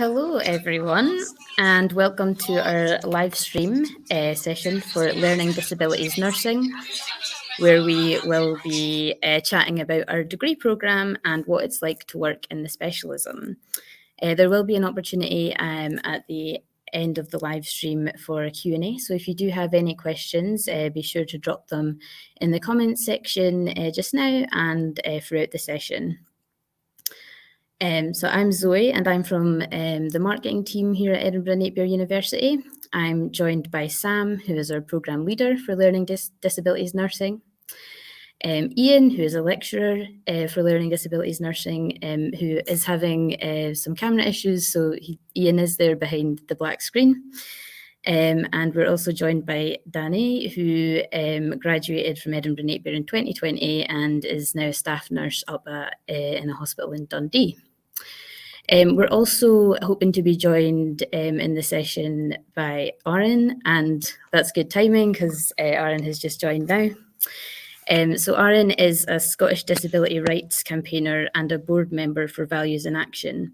Hello, everyone, and welcome to our live stream session for Learning Disabilities Nursing, where we will be chatting about our degree programme and what it's like to work in the specialism. There will be an opportunity at the end of the live stream for a Q&A, so if you do have any questions, be sure to drop them in the comments section just now and throughout the session. So I'm Zoe and I'm from the marketing team here at Edinburgh Napier University. I'm joined by Sam, who is our programme leader for Learning Disabilities Nursing. Ian, who is a lecturer for Learning Disabilities Nursing, who is having some camera issues, so Ian is there behind the black screen. And we're also joined by Danny, who graduated from Edinburgh Napier in 2020 and is now a staff nurse up in a hospital in Dundee. We're also hoping to be joined in the session by Erins, and that's good timing because Erins has just joined now. So Erins is a Scottish disability rights campaigner and a board member for Values in Action.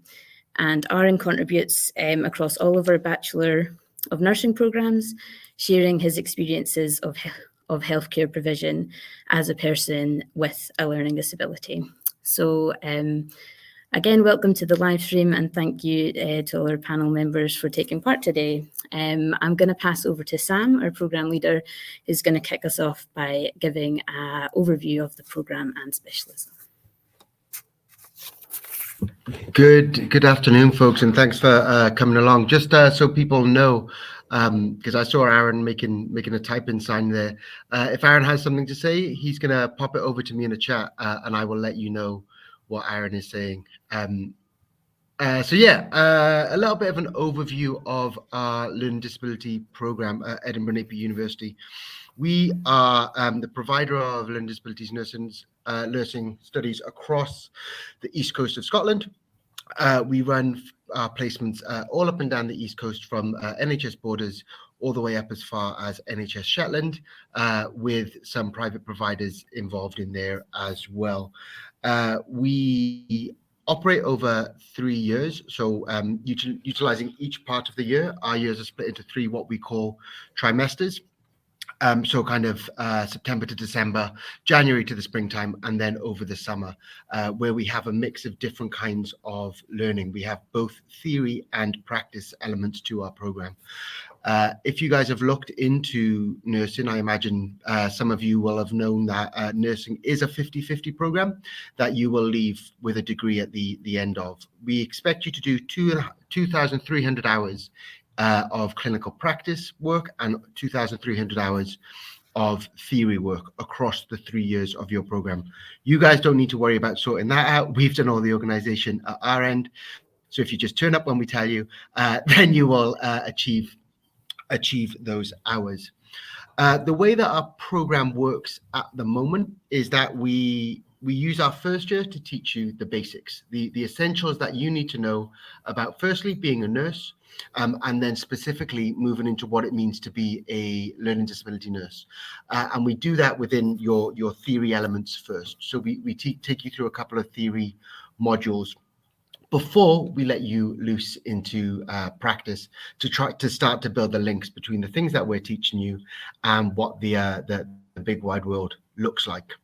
And Erins contributes across all of our Bachelor of Nursing programmes, sharing his experiences of healthcare provision as a person with a learning disability. So again, welcome to the live stream and thank you to all our panel members for taking part today. I'm going to pass over to Sam, our programme leader, who's going to kick us off by giving an overview of the programme and specialism. Good afternoon, folks, and thanks for coming along. Just so people know, because I saw Aaron making a type-in sign there. If Aaron has something to say, he's going to pop it over to me in the chat, and I will let you know what Aaron is saying. A little bit of an overview of our learning disability program at Edinburgh Napier University. We are the provider of learning disabilities nursing studies across the east coast of Scotland. We run our placements all up and down the east coast from NHS Borders all the way up as far as NHS Shetland, with some private providers involved in there as well. We operate over 3 years, so utilizing each part of the year. Our years are split into 3 what we call trimesters. So kind of September to December, January to the springtime, and then over the summer, where we have a mix of different kinds of learning. We have both theory and practice elements to our program. If you guys have looked into nursing, I imagine some of you will have known that nursing is a 50-50 program that you will leave with a degree at the end of. We expect you to do 2,300 hours of clinical practice work and 2,300 hours of theory work across the 3 years of your program. You guys don't need to worry about sorting that out. We've done all the organization at our end. So if you just turn up when we tell you, then you will achieve those hours. The way that our program works at the moment is that we use our first year to teach you the basics, the essentials that you need to know about, firstly, being a nurse, and then specifically moving into what it means to be a learning disability nurse. And we do that within your theory elements first. So we take you through a couple of theory modules before we let you loose into practice to try to start to build the links between the things that we're teaching you and what the big wide world looks like.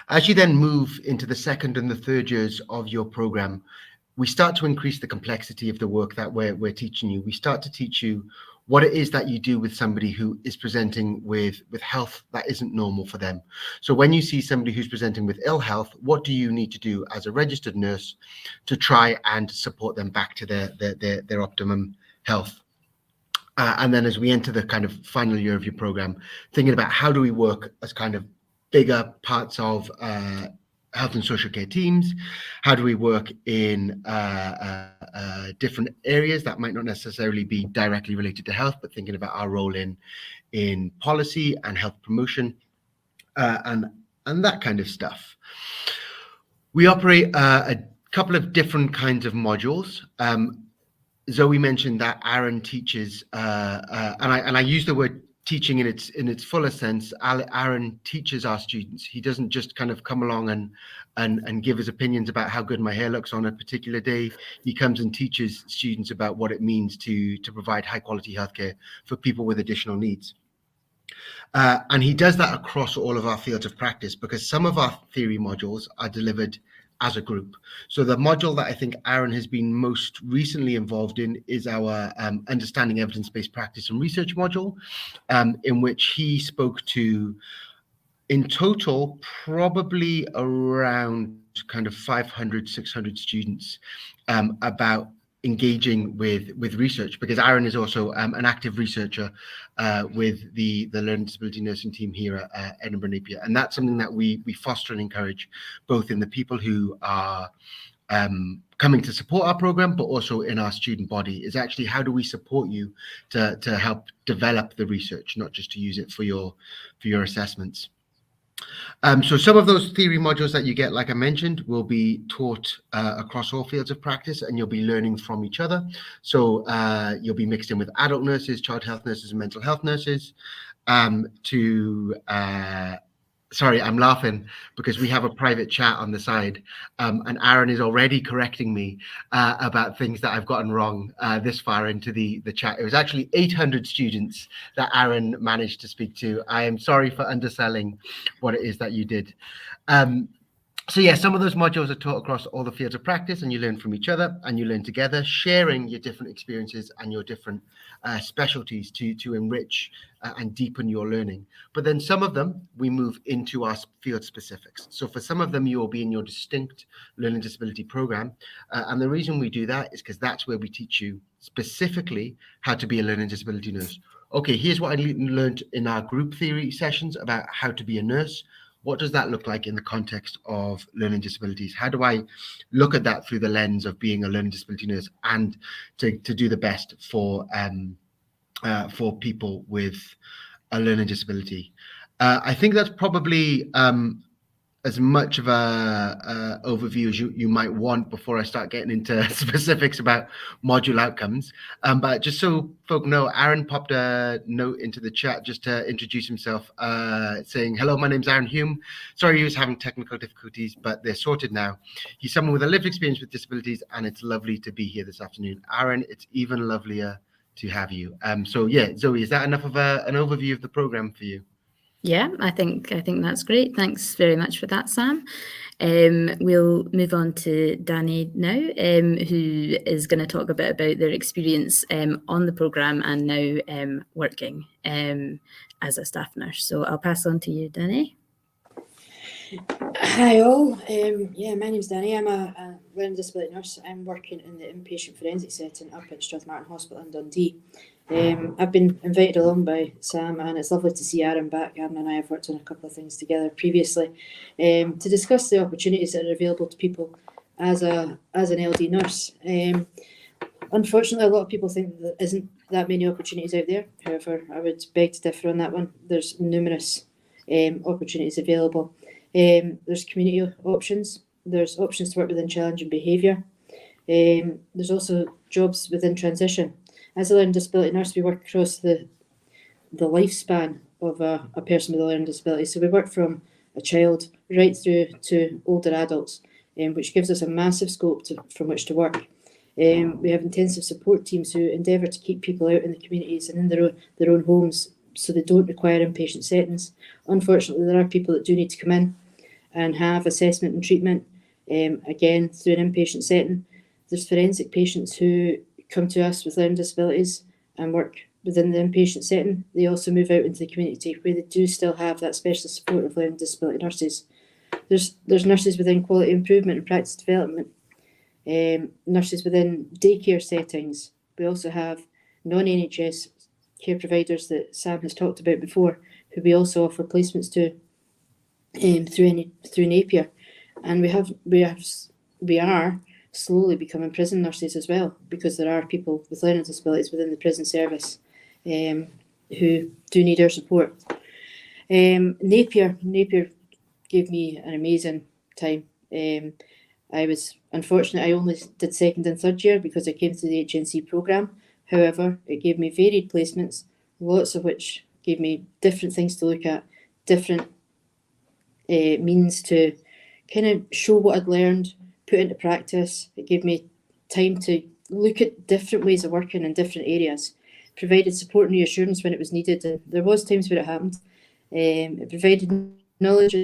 As you then move into the second and the third years of your program, we start to increase the complexity of the work that we're teaching you. We start to teach you what it is that you do with somebody who is presenting with health that isn't normal for them. So when you see somebody who's presenting with ill health, what do you need to do as a registered nurse to try and support them back to their optimum health? And then as we enter the kind of final year of your program, thinking about how do we work as kind of bigger parts of health and social care teams? How do we work in different areas that might not necessarily be directly related to health, but thinking about our role in policy and health promotion and that kind of stuff. We operate a couple of different kinds of modules. Zoe mentioned that Aaron teaches, and I use the word teaching in its fullest sense, Aaron teaches our students. He doesn't just kind of come along and give his opinions about how good my hair looks on a particular day. He comes and teaches students about what it means to provide high quality healthcare for people with additional needs. And he does that across all of our fields of practice, because some of our theory modules are delivered as a group. So the module that I think Aaron has been most recently involved in is our Understanding Evidence-Based Practice and Research module, in which he spoke to, in total, probably around kind of 500, 600 students about engaging with research, because Aaron is also an active researcher with the Learning Disability Nursing team here at Edinburgh Napier. And that's something that we foster and encourage, both in the people who are coming to support our program, but also in our student body, is actually how do we support you to help develop the research, not just to use it for your assessments. So some of those theory modules that you get, like I mentioned, will be taught across all fields of practice, and you'll be learning from each other. So you'll be mixed in with adult nurses, child health nurses, and mental health nurses sorry, I'm laughing because we have a private chat on the side, and Aaron is already correcting me about things that I've gotten wrong this far into the chat. It was actually 800 students that Aaron managed to speak to. I am sorry for underselling what it is that you did. So yeah, some of those modules are taught across all the fields of practice, and you learn from each other and you learn together, sharing your different experiences and your different specialties to enrich and deepen your learning. But then some of them, we move into our field specifics. So for some of them, you will be in your distinct learning disability program. And the reason we do that is because that's where we teach you specifically how to be a learning disability nurse. Okay, here's what I learned in our group theory sessions about how to be a nurse. What does that look like in the context of learning disabilities? How do I look at that through the lens of being a learning disability nurse and to do the best for people with a learning disability? I think that's probably as much of a overview as you might want before I start getting into specifics about module outcomes. But just so folk know, Aaron popped a note into the chat just to introduce himself, saying, "Hello, my name's Aaron Hume. Sorry he was having technical difficulties, but they're sorted now. He's someone with a lived experience with disabilities, and it's lovely to be here this afternoon." Aaron, it's even lovelier to have you. So yeah, Zoe, is that enough of an overview of the program for you? Yeah, I think that's great. Thanks very much for that, Sam. We'll move on to Danny now, who is going to talk a bit about their experience on the programme and now working as a staff nurse. So I'll pass on to you, Danny. Hi all, yeah, my name's Danny. I'm a learning disability nurse. I'm working in the inpatient forensic setting up at Strathmartin Hospital in Dundee. I've been invited along by Sam, and it's lovely to see Aaron back. Aaron and I have worked on a couple of things together previously to discuss the opportunities that are available to people as an LD nurse. Unfortunately, a lot of people think that there isn't that many opportunities out there. However, I would beg to differ on that one. There's numerous opportunities available. There's community options. There's options to work within challenging behaviour. There's also jobs within transition. As a learning disability nurse, we work across the lifespan of a person with a learning disability. So we work from a child right through to older adults, which gives us a massive scope from which to work. We have intensive support teams who endeavour to keep people out in the communities and in their own homes so they don't require inpatient settings. Unfortunately, there are people that do need to come in and have assessment and treatment, again, through an inpatient setting. There's forensic patients who come to us with learning disabilities and work within the inpatient setting. They also move out into the community where they do still have that specialist support of learning disability nurses. There's nurses within quality improvement and practice development, nurses within daycare settings. We also have non-NHS care providers that Sam has talked about before, who we also offer placements to through Napier, and we are slowly becoming prison nurses as well, because there are people with learning disabilities within the prison service who do need our support. Napier gave me an amazing time. I was unfortunate I only did second and third year because I came through the HNC programme. However, it gave me varied placements, lots of which gave me different things to look at, different means to kind of show what I'd learned, put into practice. It gave me time to look at different ways of working in different areas, provided support and reassurance when it was needed, and there was times where it happened. It provided knowledge,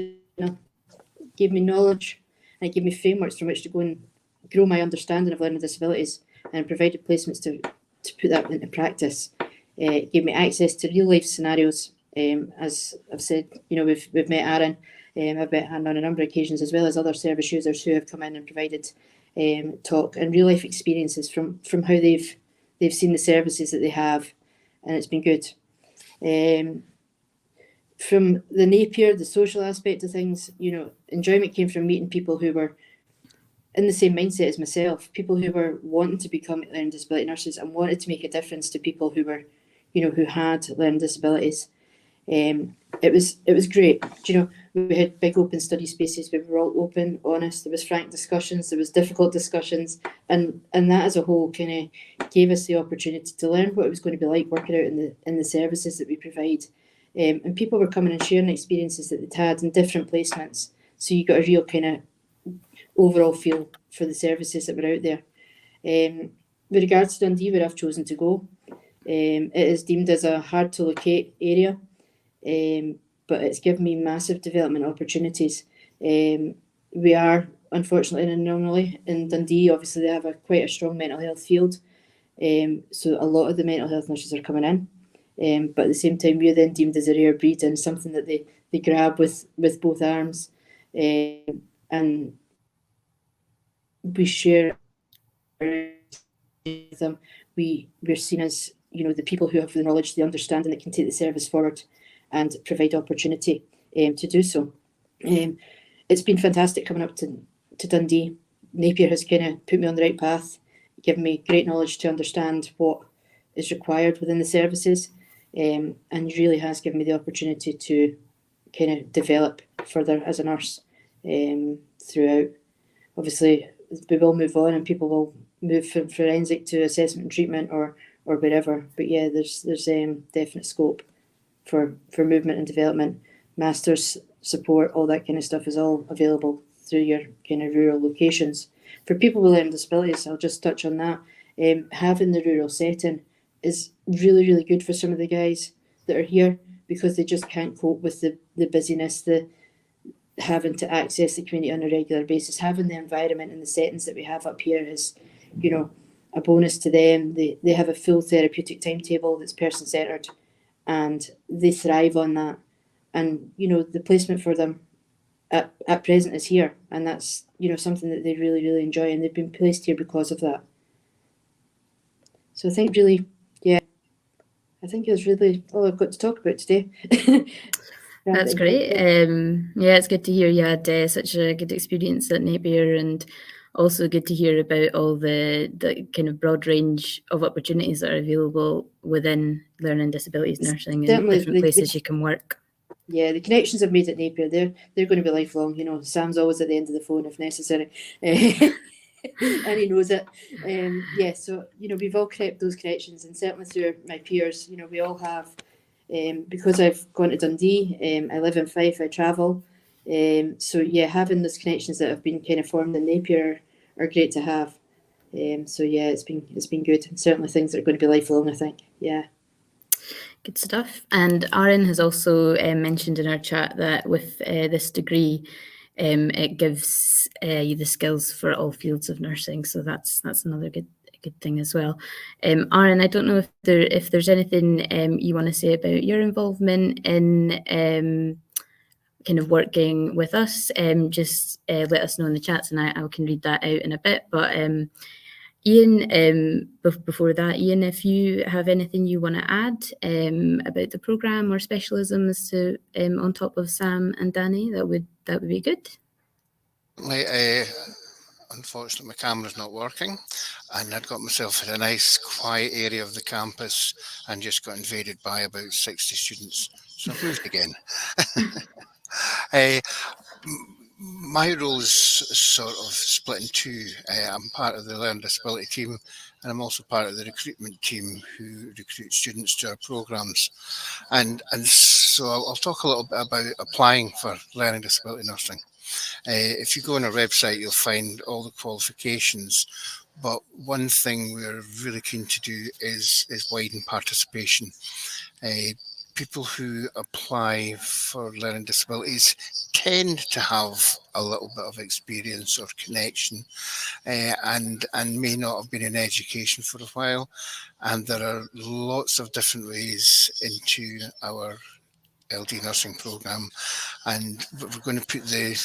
gave me knowledge, and it gave me frameworks from which to go and grow my understanding of learning disabilities, and provided placements to put that into practice. It gave me access to real life scenarios. As I've said, we've met Erin. I've met Hannah on a number of occasions, as well as other service users who have come in and provided talk and real life experiences from how they've seen the services that they have, and it's been good. From the Napier, the social aspect of things, enjoyment came from meeting people who were in the same mindset as myself, people who were wanting to become learning disability nurses and wanted to make a difference to people who were, who had learning disabilities. It was great. We had big open study spaces. We were all open, honest. There was frank discussions. There was difficult discussions, and that as a whole kind of gave us the opportunity to learn what it was going to be like working out in the services that we provide. And people were coming and sharing experiences that they'd had in different placements. So you got a real kind of overall feel for the services that were out there. With regards to Dundee, where I've chosen to go, it is deemed as a hard to locate area. But it's given me massive development opportunities. We are, unfortunately, an anomaly in Dundee. Obviously, they have quite a strong mental health field. So a lot of the mental health nurses are coming in. But at the same time, we're then deemed as a rare breed and something that they grab with both arms. And we share with them. We're seen as, the people who have the knowledge, the understanding that can take the service forward and provide opportunity to do so. It's been fantastic coming up to Dundee. Napier has kind of put me on the right path, given me great knowledge to understand what is required within the services, and really has given me the opportunity to kind of develop further as a nurse throughout. Obviously, we will move on and people will move from forensic to assessment and treatment or wherever. But yeah, there's definite scope for movement and development. Masters support, all that kind of stuff is all available through your kind of rural locations. For people with learning disabilities, I'll just touch on that. Having the rural setting is really, really good for some of the guys that are here, because they just can't cope with the busyness, the having to access the community on a regular basis. Having the environment and the settings that we have up here is, a bonus to them. They have a full therapeutic timetable that's person-centred, and they thrive on that. And, the placement for them at present is here, and that's, something that they really, really enjoy, and they've been placed here because of that. So I think really, I think it's really all I've got to talk about today. That's great. It's good to hear you had such a good experience at Napier, and also good to hear about all the kind of broad range of opportunities that are available within learning disabilities nursing and different places you can work. Yeah, the connections I've made at Napier, they're going to be lifelong. Sam's always at the end of the phone if necessary. And he knows it. So, we've all kept those connections, and certainly through my peers, we all have. Because I've gone to Dundee, I live in Fife, I travel. Having those connections that have been kind of formed in Napier are great to have. It's been good, and certainly things that are going to be lifelong, I think. Yeah. Good stuff. And Erin has also mentioned in our chat that with this degree, it gives you the skills for all fields of nursing. So that's another good thing as well. Erin, I don't know if there's anything you want to say about your involvement in kind of working with us. Just let us know in the chats, and I can read that out in a bit. But Ian, before that, Ian, if you have anything you want to add about the programme or specialisms to on top of Sam and Danny, that would be good. Unfortunately, my camera's not working, and I'd got myself in a nice quiet area of the campus and just got invaded by about 60 students. So I've moved again. My role is sort of split in two. I'm part of the learning disability team and I'm also part of the recruitment team who recruit students to our programs. And so I'll talk a little bit about applying for learning disability nursing. If you go on our website, you'll find all the qualifications. But one thing we're really keen to do is widen participation. People who apply for learning disabilities tend to have a little bit of experience or connection, and may not have been in education for a while. And there are lots of different ways into our LD nursing programme, and we're going to put the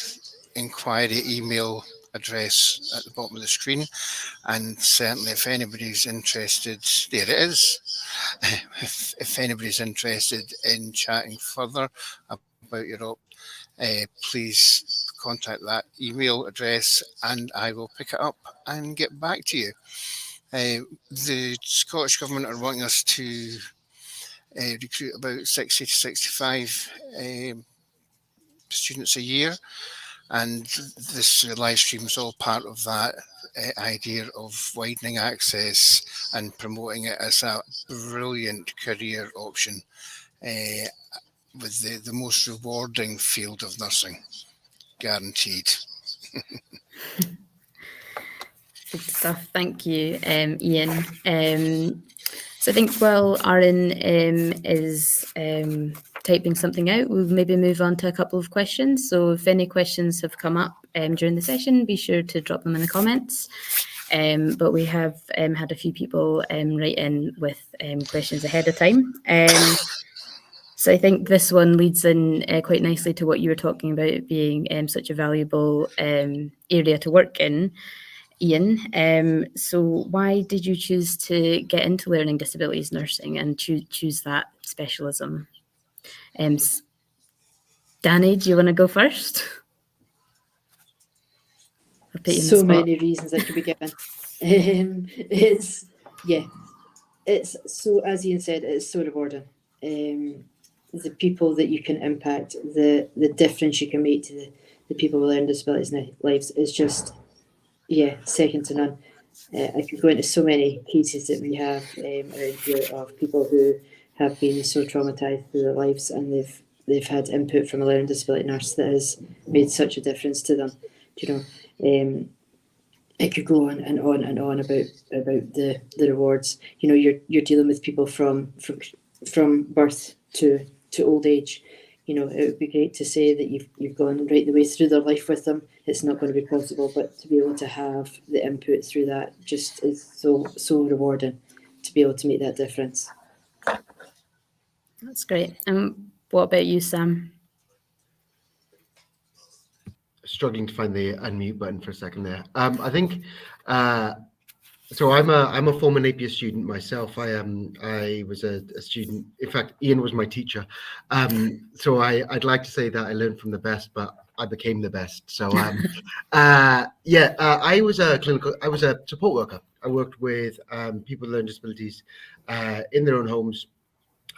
inquiry email address at the bottom of the screen, and certainly if anybody's interested, there it is. If anybody's interested in chatting further about your please contact that email address and I will pick it up and get back to you. The Scottish Government are wanting us to recruit about 60 to 65 students a year, and this live stream is all part of that idea of widening access and promoting it as a brilliant career option with the most rewarding field of nursing, guaranteed. Good stuff. Thank you, Ian. So I think while Erin is typing something out, we'll maybe move on to a couple of questions. So if any questions have come up during the session, be sure to drop them in the comments. But we have had a few people write in with questions ahead of time. So I think this one leads in quite nicely to what you were talking about, it being such a valuable area to work in, Ian. So why did you choose to get into learning disabilities nursing and choose that specialism? Danny, do you want to go first? So many reasons I could be given. It's so, as Ian said, it's so rewarding. The people that you can impact, the difference you can make to the people with learning disabilities in their lives is just, second to none. I could go into so many cases that we have around here of people who have been so traumatised through their lives, and they've had input from a learning disability nurse that has made such a difference to them. I could go on and on and on about the rewards. You're dealing with people from birth to old age. It would be great to say that you've gone right the way through their life with them. It's not going to be possible, but to be able to have the input through that just is so rewarding, to be able to make that difference. That's great. And what about you, Sam? Struggling to find the unmute button for a second there. I think so. I'm a former Napier student myself. I was a student. In fact, Ian was my teacher. So I'd like to say that I learned from the best, but I became the best. So I was a support worker. I worked with people with learning disabilities in their own homes.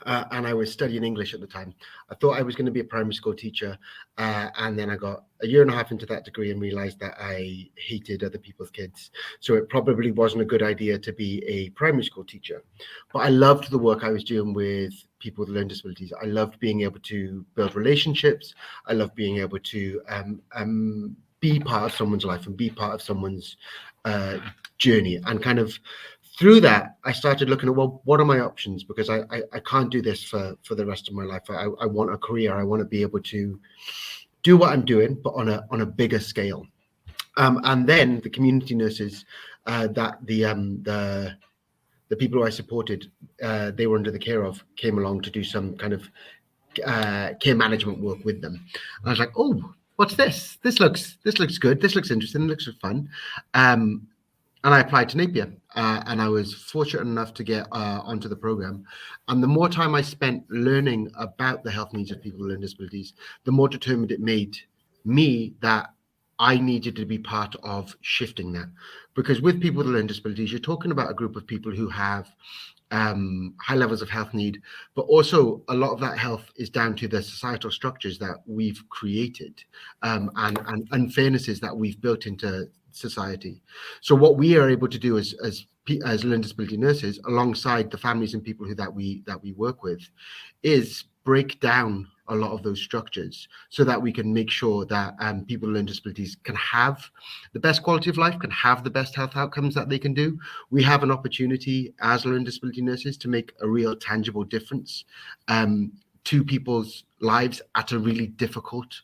And I was studying English at the time. I thought I was going to be a primary school teacher, and then I got a year and a half into that degree and realized that I hated other people's kids. So it probably wasn't a good idea to be a primary school teacher. But I loved the work I was doing with people with learning disabilities. I loved being able to build relationships. I loved being able to be part of someone's life and be part of someone's journey. And kind of through that, I started looking at, well, what are my options? Because I can't do this for the rest of my life. I want a career. I want to be able to do what I'm doing, but on a bigger scale. And then the community nurses that the people who I supported, they were under the care of, came along to do some kind of care management work with them. And I was like, oh, what's this? This looks good. This looks interesting. It looks fun. And I applied to Napier, and I was fortunate enough to get onto the program. And the more time I spent learning about the health needs of people with learning disabilities, the more determined it made me that I needed to be part of shifting that. Because with people with learning disabilities, you're talking about a group of people who have high levels of health need, but also a lot of that health is down to the societal structures that we've created and unfairnesses that we've built into society. So what we are able to do as as learning disability nurses, alongside the families and people that we work with, is break down a lot of those structures so that we can make sure that people with learning disabilities can have the best quality of life, can have the best health outcomes that they can do. We have an opportunity as learning disability nurses to make a real tangible difference to people's lives at a really difficult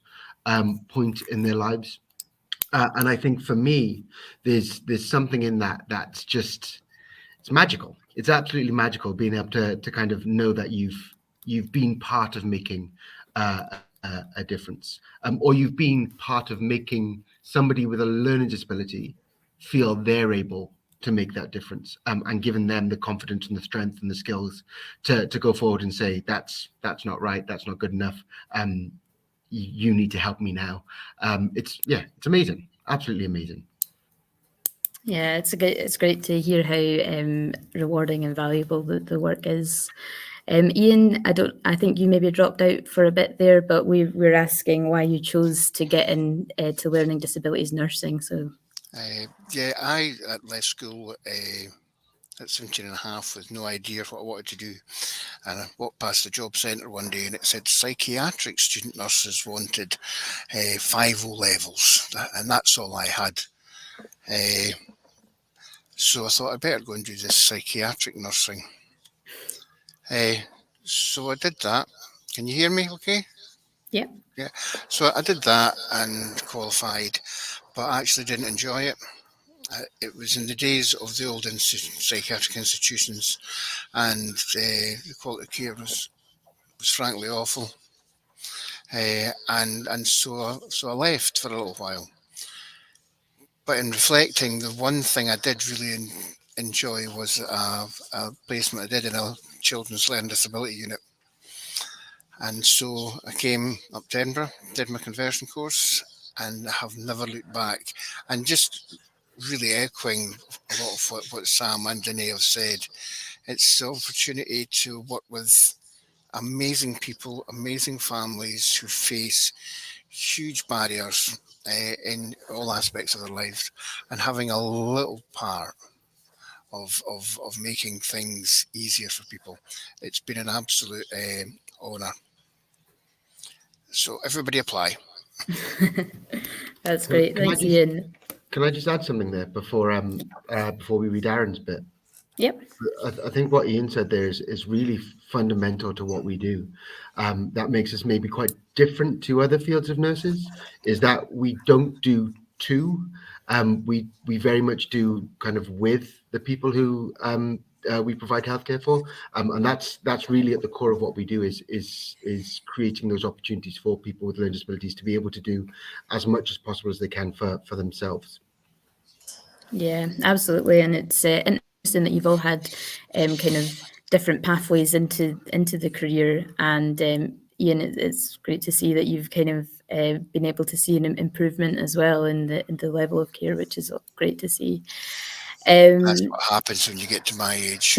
point in their lives. And I think for me, there's something in that's just, it's magical. It's absolutely magical being able to kind of know that you've been part of making a difference, or you've been part of making somebody with a learning disability feel they're able to make that difference, and giving them the confidence and the strength and the skills to go forward and say, that's not right, that's not good enough. You need to help me now. It's amazing, absolutely amazing. Yeah, it's great to hear how rewarding and valuable the work is. Ian, I think you maybe dropped out for a bit there, but we're asking why you chose to get in to learning disabilities nursing. So I left school at 17 and a half with no idea what I wanted to do, and I walked past the job centre one day and it said psychiatric student nurses wanted 5 O-levels, and that's all I had. So I thought I better go and do this psychiatric nursing. So I did that. Can you hear me okay? yeah. Yeah. So I did that and qualified, but I actually didn't enjoy it. It was in the days of the old psychiatric institutions, and the quality of care was frankly awful. And so I left for a little while. But in reflecting, the one thing I did really enjoy was a placement I did in a children's learning disability unit. And so I came up to Edinburgh, did my conversion course, and have never looked back. And just really echoing a lot of what Sam and Danae have said, it's the opportunity to work with amazing people, amazing families who face huge barriers in all aspects of their lives, and having a little part of making things easier for people. It's been an absolute honour. So everybody apply. That's great. Thanks, Ian. Can I just add something there before we read Aaron's bit? Yep. I think what Ian said there is really fundamental to what we do. That makes us maybe quite different to other fields of nurses, is that we don't do two. We very much do kind of with the people who we provide healthcare for, and that's really at the core of what we do, is creating those opportunities for people with learning disabilities to be able to do as much as possible as they can for themselves. Yeah, absolutely, and it's interesting that you've all had kind of different pathways into the career, and Ian, it's great to see that you've kind of been able to see an improvement as well in the level of care, which is great to see. That's what happens when you get to my age.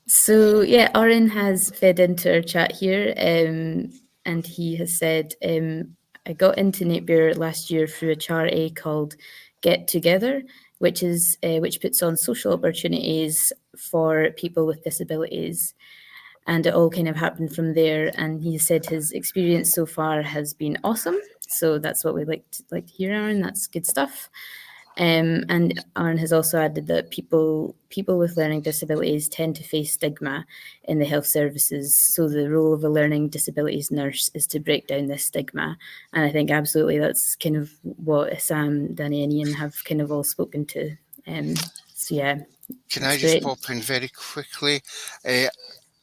So yeah, Erin has fed into our chat here, and he has said, I got into Napier last year through a charity called Get Together, which puts on social opportunities for people with disabilities. And it all kind of happened from there. And he said his experience so far has been awesome. So that's what we like to hear, Aaron. That's good stuff. And Aaron has also added that people with learning disabilities tend to face stigma in the health services. So the role of a learning disabilities nurse is to break down this stigma. And I think absolutely that's kind of what Sam, Danny and Ian have kind of all spoken to. So yeah. Can I just pop in very quickly?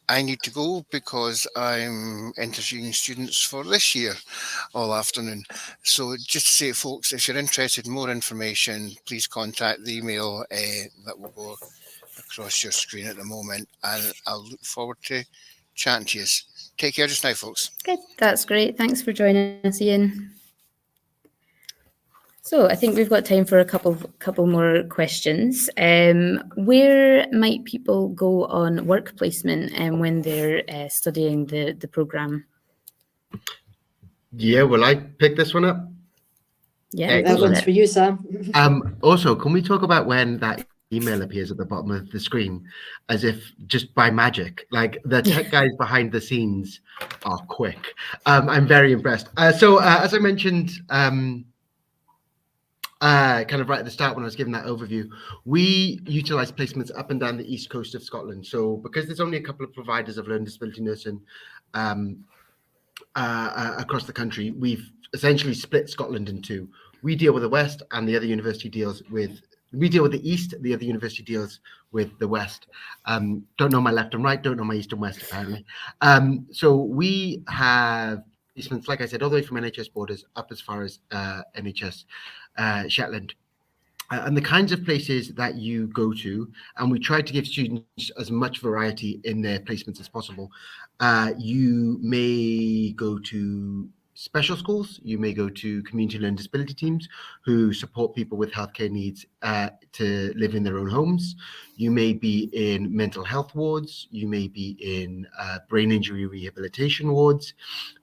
I need to go because I'm interviewing students for this year all afternoon. So just to say, folks, if you're interested in more information, please contact the email that will go across your screen at the moment, and I'll look forward to chatting to you. Take care just now, folks. Good, that's great. Thanks for joining us, Ian. So I think we've got time for a couple more questions. Where might people go on work placement when they're studying the programme? Yeah, will I pick this one up? Yeah, That go one's for for it. you, Sam. Also, can we talk about when that email appears at the bottom of the screen as if just by magic? Like the tech guys behind the scenes are quick. I'm very impressed. As I mentioned, kind of right at the start when I was giving that overview, we utilize placements up and down the east coast of Scotland. So because there's only a couple of providers of learning disability nursing across the country, we've essentially split Scotland in two. We deal with the west, and the other university deals with. We deal with the east. The other university deals with the west. Don't know my left and right. Don't know my east and west. Apparently, so we have placements, like I said, all the way from NHS borders up as far as NHS Shetland. And the kinds of places that you go to, and we try to give students as much variety in their placements as possible. You may go to special schools, you may go to community learning disability teams who support people with healthcare needs to live in their own homes. You may be in mental health wards, you may be in brain injury rehabilitation wards.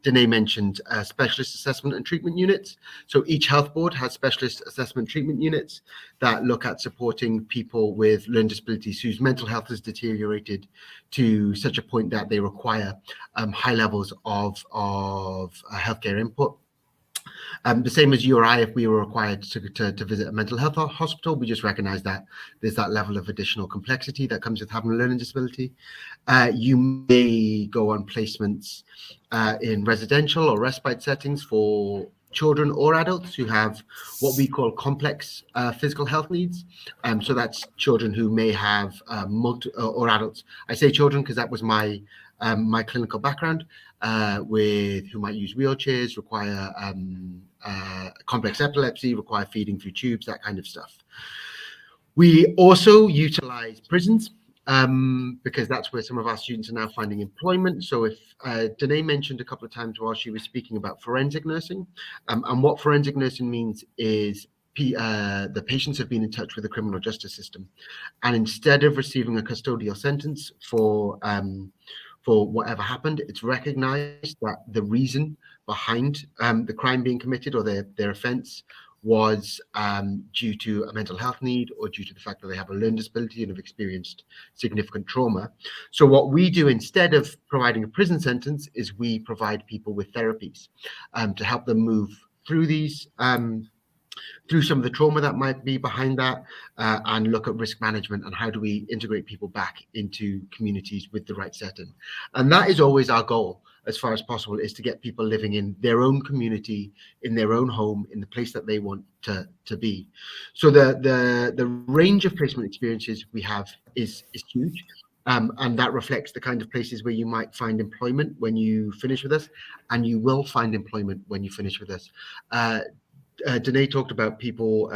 Danae mentioned specialist assessment and treatment units. So each health board has specialist assessment treatment units that look at supporting people with learning disabilities whose mental health has deteriorated to such a point that they require high levels of healthcare input. The same as you or I, if we were required to visit a mental health hospital, we just recognize that there's that level of additional complexity that comes with having a learning disability. You may go on placements in residential or respite settings for children or adults who have what we call complex physical health needs. So that's children who may have or adults. I say children because that was my clinical background, with who might use wheelchairs, require complex epilepsy, require feeding through tubes, that kind of stuff. We also utilize prisons because that's where some of our students are now finding employment. So if Danae mentioned a couple of times while she was speaking about forensic nursing, and what forensic nursing means is the patients have been in touch with the criminal justice system, and instead of receiving a custodial sentence for whatever happened, it's recognized that the reason behind the crime being committed or their offense was due to a mental health need or due to the fact that they have a learning disability and have experienced significant trauma. So what we do instead of providing a prison sentence is we provide people with therapies to help them move through these through some of the trauma that might be behind that, and look at risk management and how do we integrate people back into communities with the right setting. And that is always our goal as far as possible, is to get people living in their own community, in their own home, in the place that they want to be. So the range of placement experiences we have is huge. And that reflects the kind of places where you might find employment when you finish with us, and you will find employment when you finish with us. Danae talked about people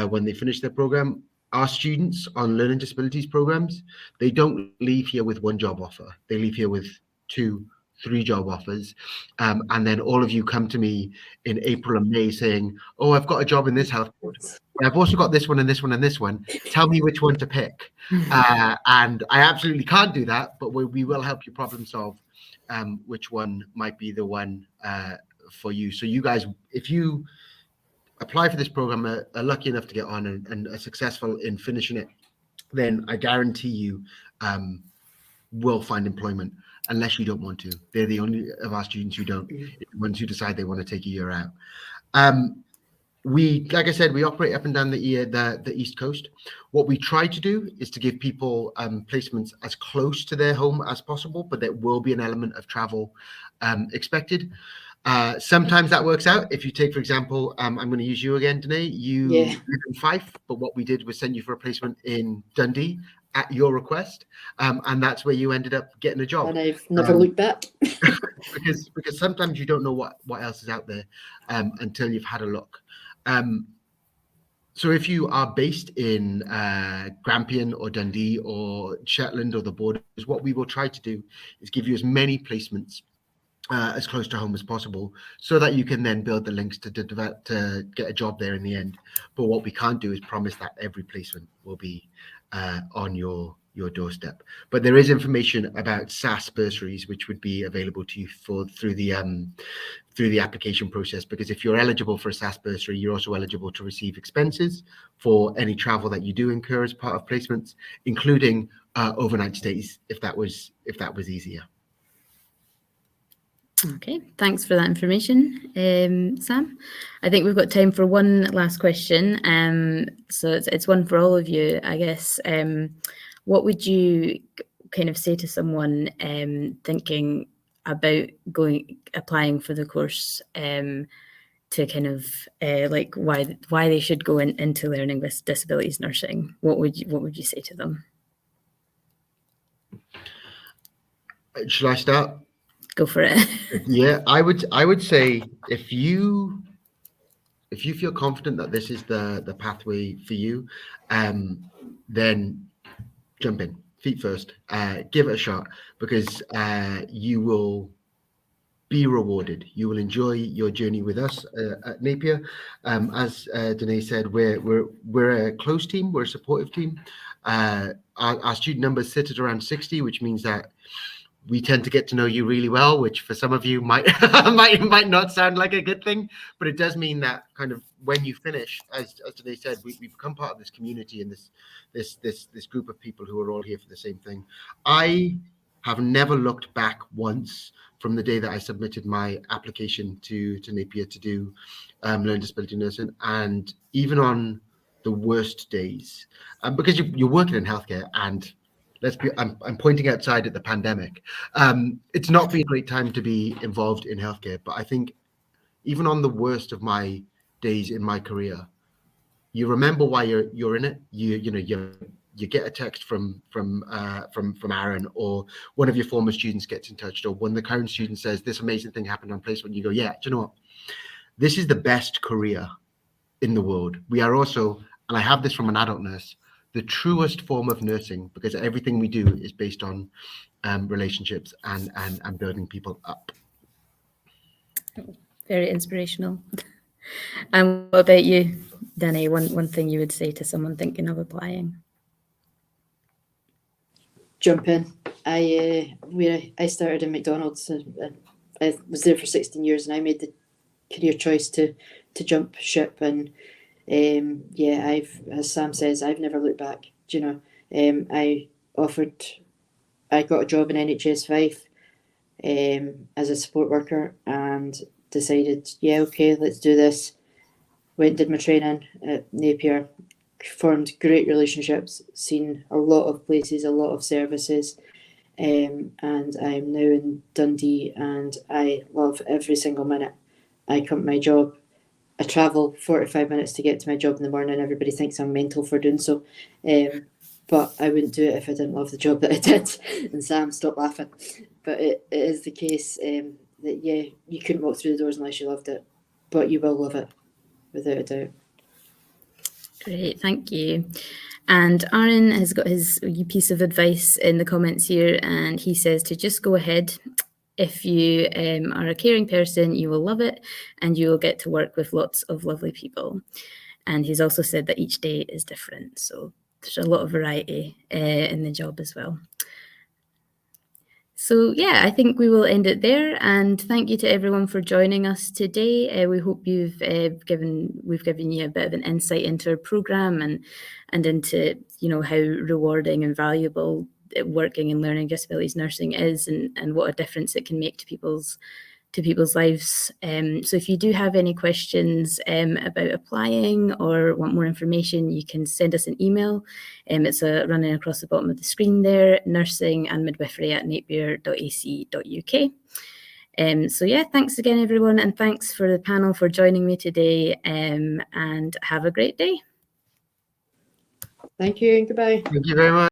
when they finish their program. Our students on learning disabilities programs, they don't leave here with one job offer. They leave here with 2, 3 job offers. And then all of you come to me in April and May saying, oh, I've got a job in this health board. I've also got this one and this one and this one. Tell me which one to pick. And I absolutely can't do that, but we will help you problem solve which one might be the one for you. So you guys, if you apply for this program, are lucky enough to get on and are successful in finishing it, then I guarantee you will find employment, unless you don't want to. They're the only of our students who don't, ones who decide they want to take a year out. We, like I said, we operate up and down the East Coast. What we try to do is to give people placements as close to their home as possible, but there will be an element of travel expected. Sometimes that works out. If you take, for example, I'm going to use you again, Danae. You live in Fife, but what we did was send you for a placement in Dundee at your request, and that's where you ended up getting a job. And I've never looked back. because sometimes you don't know what else is out there until you've had a look. So if you are based in Grampian or Dundee or Shetland or the borders, what we will try to do is give you as many placements as close to home as possible, so that you can then build the links to get a job there in the end. But what we can't do is promise that every placement will be on your your doorstep. But there is information about SAS bursaries, which would be available to you through the application process, because if you're eligible for a SAS bursary, you're also eligible to receive expenses for any travel that you do incur as part of placements, including overnight stays, if that was easier. Okay, thanks for that information, Sam. I think we've got time for one last question. So it's one for all of you, I guess. What would you kind of say to someone thinking about applying for the course, to kind of like why they should go into learning with disabilities nursing? What would you say to them? Shall I start? Go for it. Yeah, I would say if you feel confident that this is the pathway for you, then jump in, feet first, give it a shot, because you will be rewarded. You will enjoy your journey with us at Napier. As Danae said, we're a close team, we're a supportive team. Our student numbers sit at around 60, which means that we tend to get to know you really well, which for some of you might might not sound like a good thing, but it does mean that kind of when you finish, as they said, we become part of this community and this group of people who are all here for the same thing. I have never looked back once from the day that I submitted my application to Napier to do learning disability nursing, and even on the worst days, because you're working in healthcare, and I'm pointing outside at the pandemic. It's not been a great time to be involved in healthcare, but I think even on the worst of my days in my career, you remember why you're in it. You get a text from Aaron, or one of your former students gets in touch, or when the current student says this amazing thing happened on placement, you go, yeah, do you know what? This is the best career in the world. We are also, and I have this from an adult nurse, the truest form of nursing, because everything we do is based on relationships and building people up. Very inspirational. And what about you, Danny? One thing you would say to someone thinking of applying? Jump in. I started in McDonald's. I was there for 16 years, and I made the career choice to jump ship. And yeah, as Sam says, I've never looked back. Do you know? I got a job in NHS 5 as a support worker, and decided, yeah, okay, let's do this. Went and did my training at Napier, formed great relationships, seen a lot of places, a lot of services, and I'm now in Dundee, and I love every single minute. I come to my job. I travel 45 minutes to get to my job in the morning. Everybody thinks I'm mental for doing so. But I wouldn't do it if I didn't love the job that I did. And Sam, stop laughing. But it is the case that, yeah, you couldn't walk through the doors unless you loved it. But you will love it, without a doubt. Great, thank you. And Aaron has got his piece of advice in the comments here, and he says to just go ahead. If you are a caring person, you will love it, and you will get to work with lots of lovely people. And he's also said that each day is different, so there's a lot of variety in the job as well. So yeah, I think we will end it there, and thank you to everyone for joining us today. We hope we've given you a bit of an insight into our programme and into how rewarding and valuable working in learning disabilities nursing is, and what a difference it can make to people's lives. So if you do have any questions about applying or want more information, you can send us an email. It's running across the bottom of the screen there, nursing&midwifery@napier.ac.uk. So yeah, thanks again everyone, and thanks for the panel for joining me today, and have a great day. Thank you and goodbye. Thank you very much.